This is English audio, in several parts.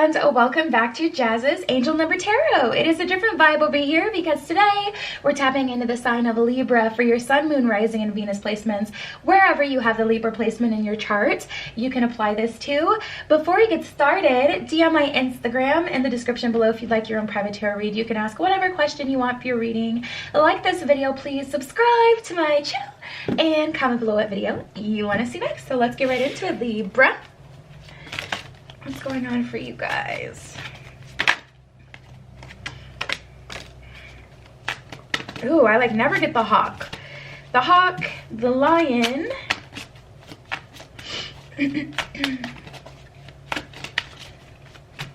and welcome back to Jazz's Angel Number Tarot. It is a different vibe over here because today we're tapping into the sign of Libra for your Sun, Moon, Rising, and Venus placements. Wherever you have the Libra placement in your chart, you can apply this to. Before we get started, DM my Instagram in the description below if you'd like your own private tarot read. You can ask whatever question you want for your reading. Like this video, please subscribe to my channel, and comment below what video you want to see next. So let's get right into it, Libra. What's going on for you guys? Ooh, I like never get the hawk. The hawk, the lion.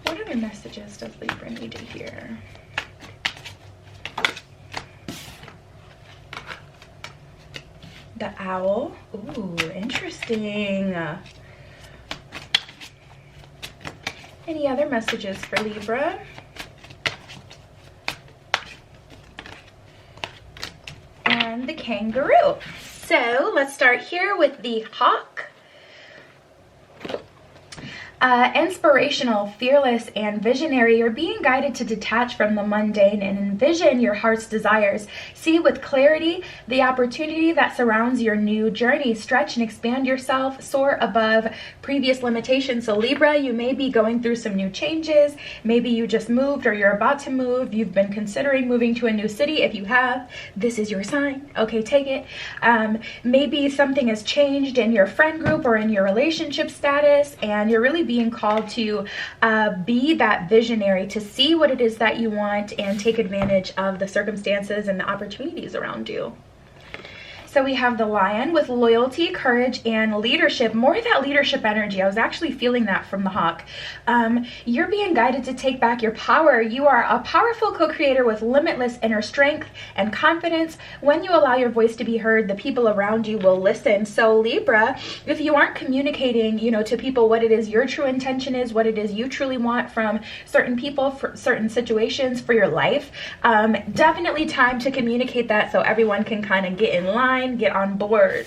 What other messages does Libra need to hear? The owl. Ooh, interesting. Any other messages for Libra? And the kangaroo. So let's start here with the hawk. Inspirational, fearless, and visionary. You're being guided to detach from the mundane and envision your heart's desires. See with clarity the opportunity that surrounds your new journey. Stretch and expand yourself. Soar above previous limitations. So Libra, you may be going through some new changes. Maybe you just moved or you're about to move. You've been considering moving to a new city. If you have, this is your sign. Okay, take it. Maybe something has changed in your friend group or in your relationship status, and you're really being called to be that visionary, to see what it is that you want and take advantage of the circumstances and the opportunities around you. So we have the lion with loyalty, courage, and leadership. More of that leadership energy. I was actually feeling that from the hawk. You're being guided to take back your power. You are a powerful co-creator with limitless inner strength and confidence. When you allow your voice to be heard, the people around you will listen. So Libra, if you aren't communicating, to people what it is your true intention is, what it is you truly want from certain people, for certain situations, for your life, definitely time to communicate that so everyone can kind of get in line, get on board.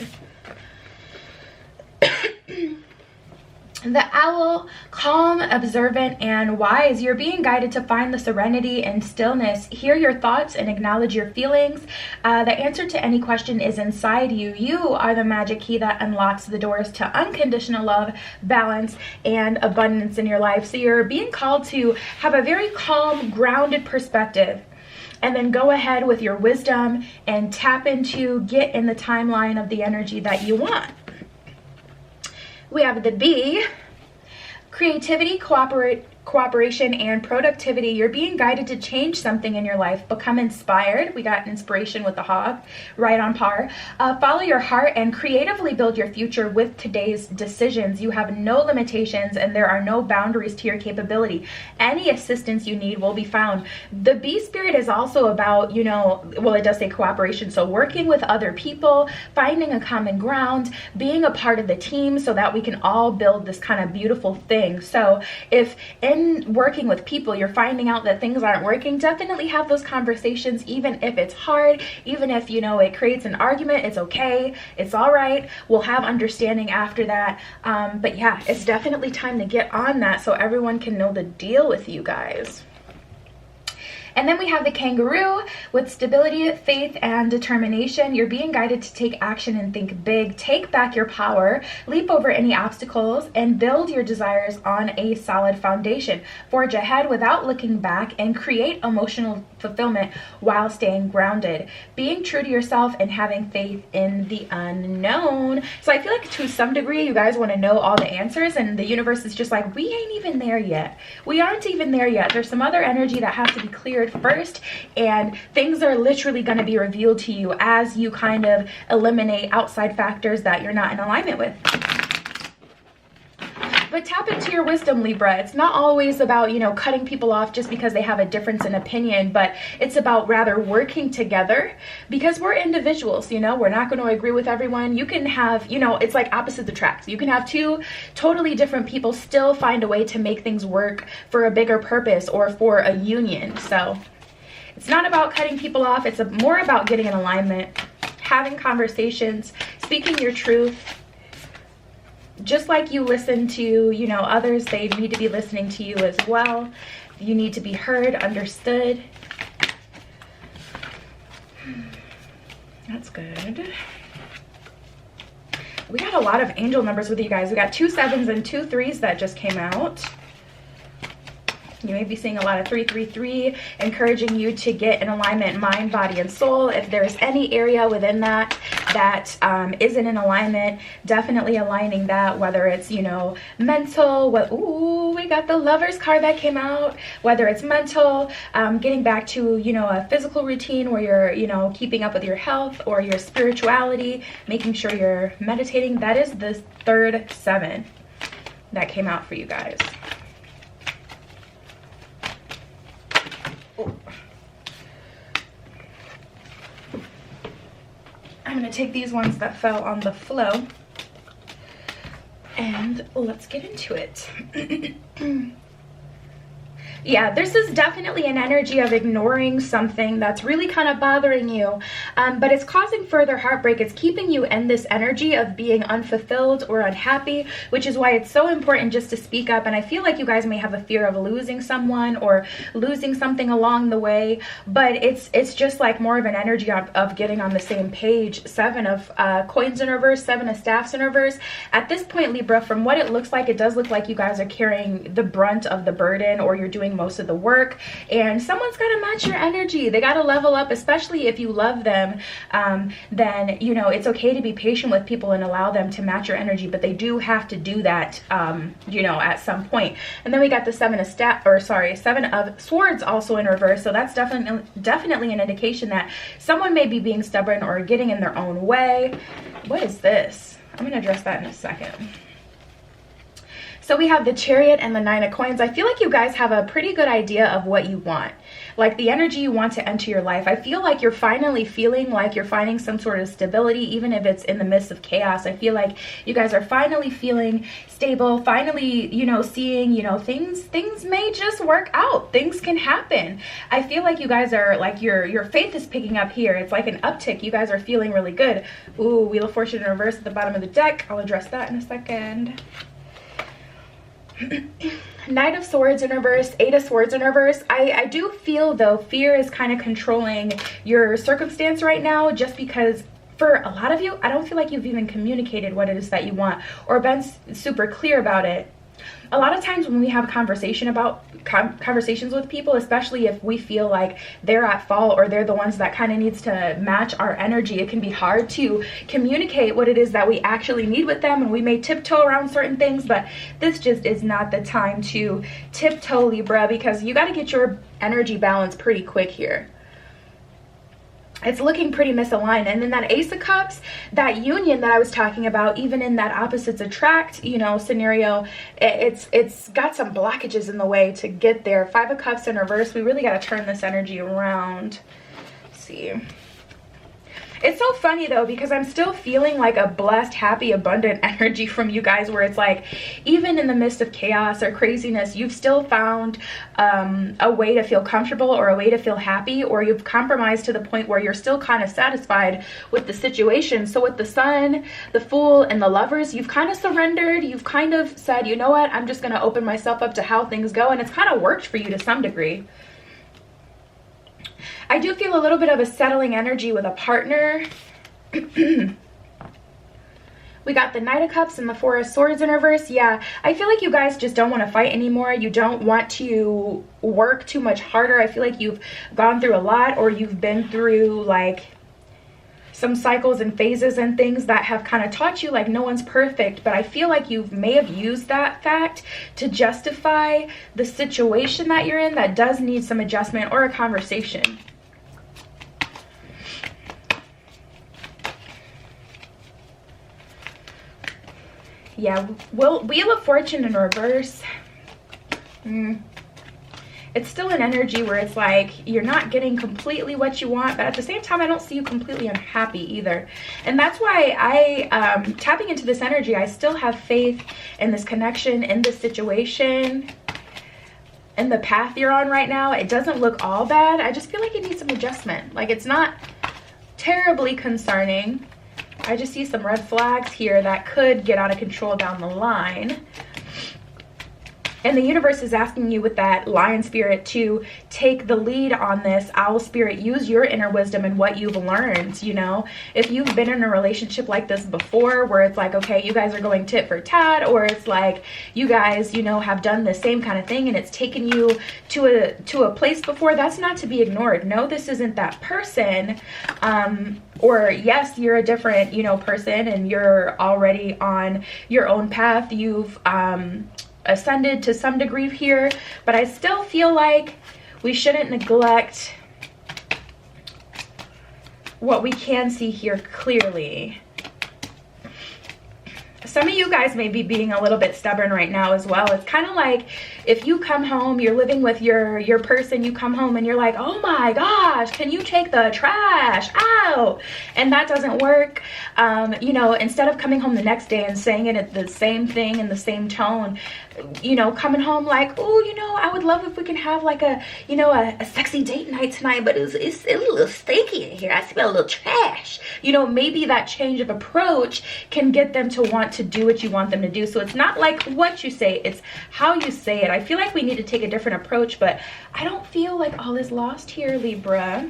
The owl, calm, observant, and wise. You're being guided to find the serenity and stillness. Hear your thoughts and acknowledge your feelings. The answer to any question is inside you. You are the magic key that unlocks the doors to unconditional love, balance, and abundance in your life. So you're being called to have a very calm, grounded perspective, and then go ahead with your wisdom and tap into, get in the timeline of the energy that you want. We have the bee, creativity, cooperation, and productivity. You're being guided to change something in your life. Become inspired. We got inspiration with the hawk, right on par. Follow your heart and creatively build your future with today's decisions. You have no limitations and there are no boundaries to your capability. Any assistance you need will be found. The bee spirit is also about, well, it does say cooperation. So working with other people, finding a common ground, being a part of the team so that we can all build this kind of beautiful thing. So if in working with people you're finding out that things aren't working, definitely have those conversations, even if it's hard, even if it creates an argument. It's okay, it's all right, we'll have understanding after that. But yeah, it's definitely time to get on that so everyone can know the deal with you guys. And then we have the kangaroo with stability, faith, and determination. You're being guided to take action and think big. Take back your power, leap over any obstacles, and build your desires on a solid foundation. Forge ahead without looking back and create emotional fulfillment while staying grounded. Being true to yourself and having faith in the unknown. So I feel like to some degree you guys want to know all the answers, and the universe is just like, we ain't even there yet. We aren't even there yet. There's some other energy that has to be cleared first, and things are literally going to be revealed to you as you kind of eliminate outside factors that you're not in alignment with. But tap into your wisdom, Libra. It's not always about, cutting people off just because they have a difference in opinion, but it's about rather working together, because we're individuals, we're not going to agree with everyone. You can have, it's like opposites attract. You can have two totally different people still find a way to make things work for a bigger purpose or for a union. So it's not about cutting people off. It's more about getting in alignment, having conversations, speaking your truth, just like you listen to, you know, others, they need to be listening to you as well. You need to be heard, understood. That's good. We got a lot of angel numbers with you guys. We got 2 7s and 2 3s that just came out. You may be seeing a lot of 333, encouraging you to get in alignment, mind, body, and soul. If there's any area within that isn't in alignment, definitely aligning that, whether it's, you know, mental. Ooh, we got the Lovers card that came out. Whether it's mental, getting back to, you know, a physical routine where you're, you know, keeping up with your health, or your spirituality, making sure you're meditating. That is the 3rd 7 that came out for you guys. I'm going to take these ones that fell on the flow and let's get into it. Yeah, this is definitely an energy of ignoring something that's really kind of bothering you, but it's causing further heartbreak. It's keeping you in this energy of being unfulfilled or unhappy, which is why it's so important just to speak up. And I feel like you guys may have a fear of losing someone or losing something along the way, but it's just like more of an energy of getting on the same page. 7 of coins in reverse, 7 of staffs in reverse. At this point, Libra, from what it looks like, it does look like you guys are carrying the brunt of the burden, or you're doing most of the work, and someone's got to match your energy. They got to level up, especially if you love them. Then, you know, it's okay to be patient with people and allow them to match your energy, but they do have to do that, you know, at some point. And then we got the 7 of swords also in reverse. So that's definitely an indication that someone may be being stubborn or getting in their own way. What is this? I'm going to address that in a second. So we have the Chariot and the 9 of coins. I feel like you guys have a pretty good idea of what you want, like the energy you want to enter your life. I feel like you're finally feeling like you're finding some sort of stability, even if it's in the midst of chaos. I feel like you guys are finally feeling stable, finally, you know, seeing, you know, things may just work out. Things can happen. I feel like you guys are like, your faith is picking up here. It's like an uptick. You guys are feeling really good. Ooh, Wheel of Fortune in reverse at the bottom of the deck. I'll address that in a second. Knight of Swords in reverse, 8 of Swords in reverse. I do feel, though, fear is kind of controlling your circumstance right now, just because for a lot of you, I don't feel like you've even communicated what it is that you want or been super clear about it. A lot of times when we have conversations with people, especially if we feel like they're at fault or they're the ones that kind of needs to match our energy, it can be hard to communicate what it is that we actually need with them, and we may tiptoe around certain things, but this just is not the time to tiptoe, Libra, because you got to get your energy balance pretty quick here. It's looking pretty misaligned. And then that Ace of Cups, that union that I was talking about, even in that opposites attract, you know, scenario, it's got some blockages in the way to get there. 5 of Cups in reverse. We really got to turn this energy around. Let's see. It's so funny, though, because I'm still feeling like a blessed, happy, abundant energy from you guys, where it's like, even in the midst of chaos or craziness, you've still found a way to feel comfortable, or a way to feel happy, or you've compromised to the point where you're still kind of satisfied with the situation. So with the Sun, the Fool, and the Lovers, you've kind of surrendered. You've kind of said, you know what, I'm just going to open myself up to how things go, and it's kind of worked for you to some degree. I do feel a little bit of a settling energy with a partner. We got the Knight of Cups and the 4 of Swords in reverse. Yeah, I feel like you guys just don't want to fight anymore. You don't want to work too much harder. I feel like you've gone through a lot, or you've been through like some cycles and phases and things that have kind of taught you like no one's perfect. But I feel like you may have used that fact to justify the situation that you're in that does need some adjustment or a conversation. Yeah, Wheel of Fortune in reverse. It's still an energy where it's like you're not getting completely what you want, but at the same time, I don't see you completely unhappy either. And that's why tapping into this energy, I still have faith in this connection, in this situation, in the path you're on right now. It doesn't look all bad. I just feel like it needs some adjustment. Like, it's not terribly concerning, I just see some red flags here that could get out of control down the line. And the universe is asking you with that lion spirit to take the lead on this. Owl spirit, use your inner wisdom and what you've learned, you know. If you've been in a relationship like this before, where it's like, okay, you guys are going tit for tat, or it's like you guys, you know, have done the same kind of thing and it's taken you to a place before, that's not to be ignored. No, this isn't that person. Or yes, you're a different, you know, person and you're already on your own path. You've ascended to some degree here, but I still feel like we shouldn't neglect what we can see here clearly. Some of you guys may be being a little bit stubborn right now as well. It's kind of like if you come home, you're living with your person, you come home and you're like, oh my gosh, can you take the trash out? And that doesn't work. You know, instead of coming home the next day and saying it the same thing in the same tone, you know, coming home like, oh, you know, I would love if we can have like a, you know, a sexy date night tonight, but it's a little stinky in here. I smell a little trash. You know, maybe that change of approach can get them to want to do what you want them to do. So it's not like what you say, it's how you say it. I feel like we need to take a different approach, but I don't feel like all is lost here, Libra.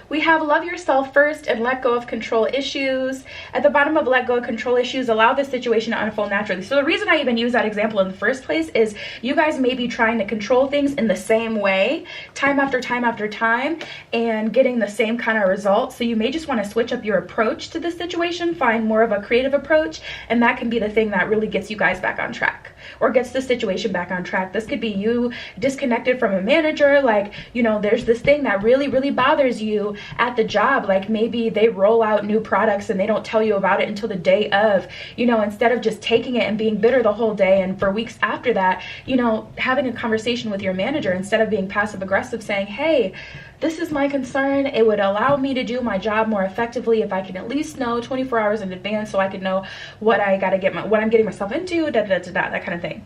We have love yourself first and let go of control issues. At the bottom of let go of control issues, allow the situation to unfold naturally. So the reason I even use that example in the first place is you guys may be trying to control things in the same way time after time after time and getting the same kind of results. So you may just want to switch up your approach to the situation, find more of a creative approach, and that can be the thing that really gets you guys back on track or gets the situation back on track. This could be you disconnected from a manager, like, you know, there's this thing that really, really bothers you at the job, like maybe they roll out new products and they don't tell you about it until the day of, you know, instead of just taking it and being bitter the whole day and for weeks after that, you know, having a conversation with your manager instead of being passive aggressive, saying, hey, this is my concern. It would allow me to do my job more effectively if I can at least know 24 hours in advance so I can know what I got to get what I'm getting myself into, that kind of thing.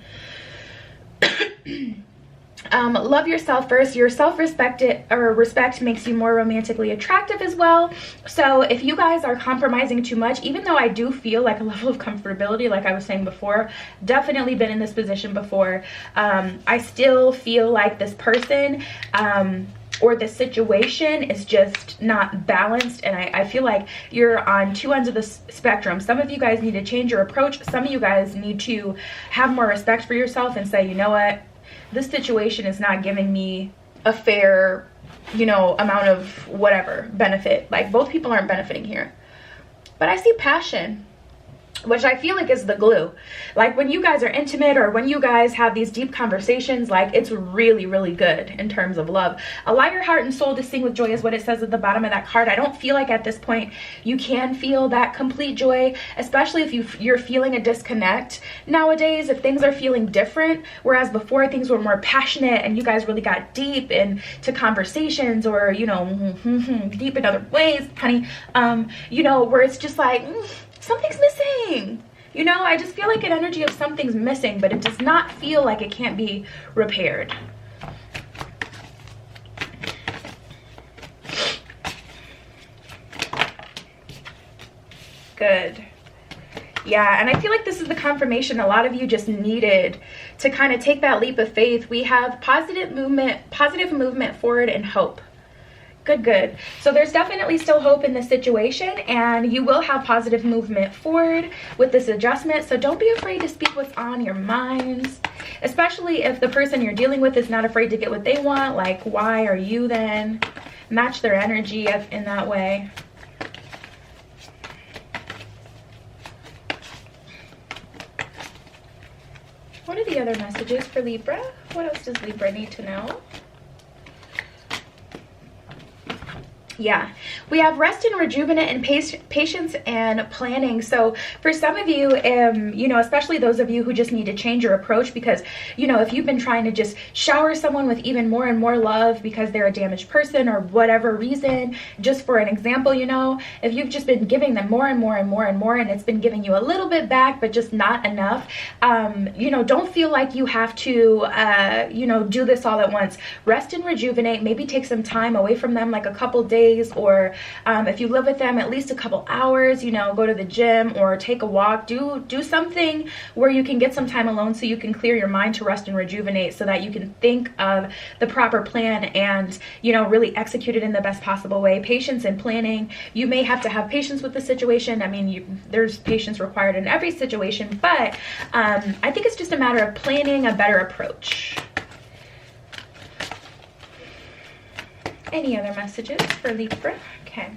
Love yourself first. Your self-respect respect makes you more romantically attractive as well. So if you guys are compromising too much, even though I do feel like a level of comfortability, like I was saying before, definitely been in this position before, I still feel like this person or the situation is just not balanced, and I feel like you're on two ends of the spectrum. Some of you guys need to change your approach. Some of you guys need to have more respect for yourself and say, you know what, this situation is not giving me a fair, you know, amount of whatever benefit. Like both people aren't benefiting here. But I see passion, which I feel like is the glue. Like when you guys are intimate or when you guys have these deep conversations, like it's really, really good in terms of love. Allow your heart and soul to sing with joy is what it says at the bottom of that card. I don't feel like at this point you can feel that complete joy, especially if you're feeling a disconnect nowadays, if things are feeling different, whereas before things were more passionate and you guys really got deep into conversations or, you know, deep in other ways, honey, you know, where it's just like, something's missing. You know, I just feel like an energy of something's missing, but it does not feel like it can't be repaired. Good. Yeah, and I feel like this is the confirmation a lot of you just needed to kind of take that leap of faith. We have positive movement forward and hope. Good. So there's definitely still hope in this situation, and you will have positive movement forward with this adjustment. So don't be afraid to speak what's on your minds, especially if the person you're dealing with is not afraid to get what they want. Like, why are you then? Match their energy in that way. What are the other messages for Libra? What else does Libra need to know? Yeah, we have rest and rejuvenate and patience and planning. So for some of you, you know, especially those of you who just need to change your approach because, you know, if you've been trying to just shower someone with even more and more love because they're a damaged person or whatever reason, just for an example, you know, if you've just been giving them more and more and more and more and it's been giving you a little bit back, but just not enough, you know, don't feel like you have to, you know, do this all at once. Rest and rejuvenate, maybe take some time away from them, like a couple days, days, or if you live with them, at least a couple hours, you know, go to the gym or take a walk. Do something where you can get some time alone so you can clear your mind to rest and rejuvenate, so that you can think of the proper plan and, you know, really execute it in the best possible way. Patience and planning. You may have to have patience with the situation. I mean, there's patience required in every situation, but I think it's just a matter of planning a better approach. Any other messages for Libra? Okay.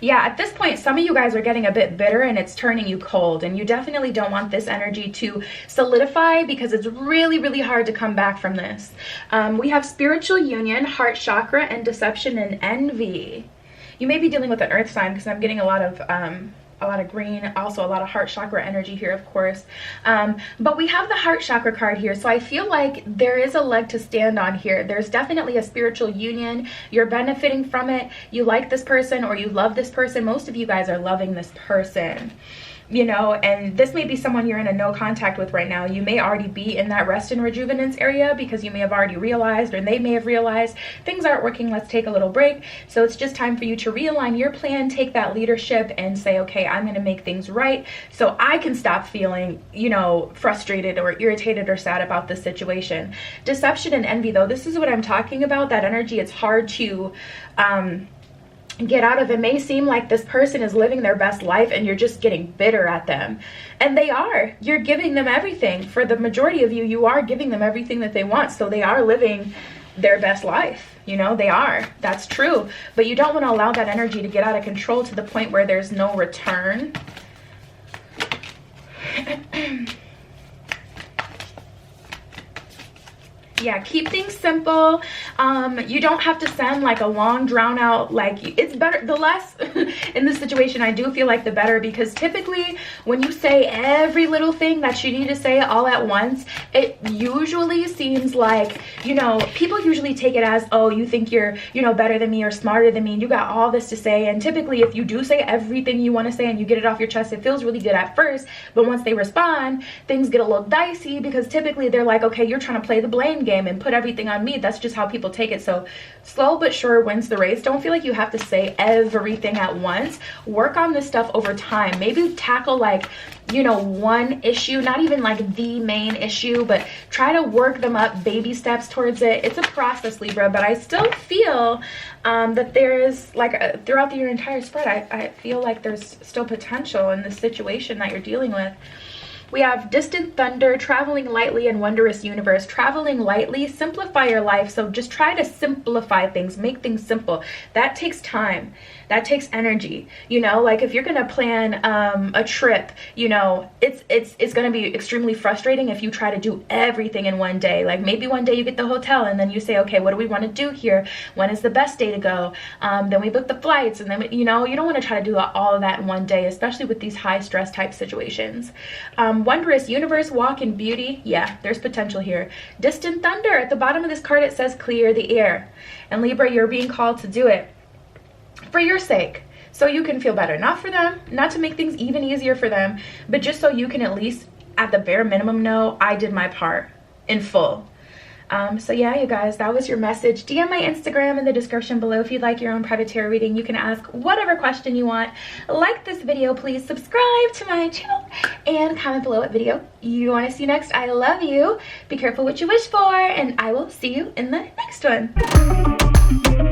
Yeah, at this point, some of you guys are getting a bit bitter and it's turning you cold, and you definitely don't want this energy to solidify, because it's really, really hard to come back from this. We have spiritual union, heart chakra, and deception and envy. You may be dealing with an earth sign, because I'm getting a lot of green, also a lot of heart chakra energy here, of course. But we have the heart chakra card here, so I feel like there is a leg to stand on here. There's definitely a spiritual union. You're benefiting from it. You like this person, or you love this person. Most of you guys are loving this person, you know, and this may be someone you're in a no contact with right now. You may already be in that rest and rejuvenance area, because you may have already realized, or they may have realized, things aren't working, let's take a little break. So it's just time for you to realign your plan, take that leadership, and say, okay, I'm going to make things right so I can stop feeling, you know, frustrated or irritated or sad about this situation. Deception and envy, though, this is what I'm talking about. That energy, it's hard to get out of. It may seem like this person is living their best life and you're just getting bitter at them, and they are. You're giving them everything. For the majority of you, you are giving them everything that they want, so they are living their best life, you know, they are. That's true. But you don't want to allow that energy to get out of control to the point where there's no return. Yeah, keep things simple. You don't have to send like a long drawn out, like, it's better, the less in this situation, I do feel like the better, because typically when you say every little thing that you need to say all at once, it usually seems like, you know, people usually take it as, oh, you think you're, you know, better than me or smarter than me, and you got all this to say. And typically if you do say everything you want to say and you get it off your chest, it feels really good at first, but once they respond, things get a little dicey, because typically they're like, okay, you're trying to play the blame game and put everything on me. That's just how people take it. So slow but sure wins the race. Don't feel like you have to say everything at once. Work on this stuff over time. Maybe tackle, like, you know, one issue, not even like the main issue, but try to work them up, baby steps towards it. It's a process, Libra, but I still feel that there is, like, throughout your entire spread, I feel like there's still potential in the situation that you're dealing with. We have distant thunder, traveling lightly, and wondrous universe. Traveling lightly, simplify your life. So just try to simplify things, make things simple. That takes time. That takes energy. You know, like if you're gonna plan a trip, you know, it's gonna be extremely frustrating if you try to do everything in one day. Like maybe one day you get the hotel and then you say, okay, what do we want to do here? When is the best day to go? Then we book the flights, and then, you know, you don't want to try to do all of that in one day, especially with these high stress type situations. Wondrous universe, walk in beauty. Yeah, there's potential here. Distant thunder. At the bottom of this card, it says clear the air. And Libra, you're being called to do it for your sake, so you can feel better. Not for them, not to make things even easier for them, but just so you can at least, at the bare minimum, know I did my part in full. So yeah, you guys, that was your message. DM my Instagram in the description below if you'd like your own private tarot reading. You can ask whatever question you want. Like this video, please subscribe to my channel, and comment below what video you want to see next. I love you. Be careful what you wish for, and I will see you in the next one.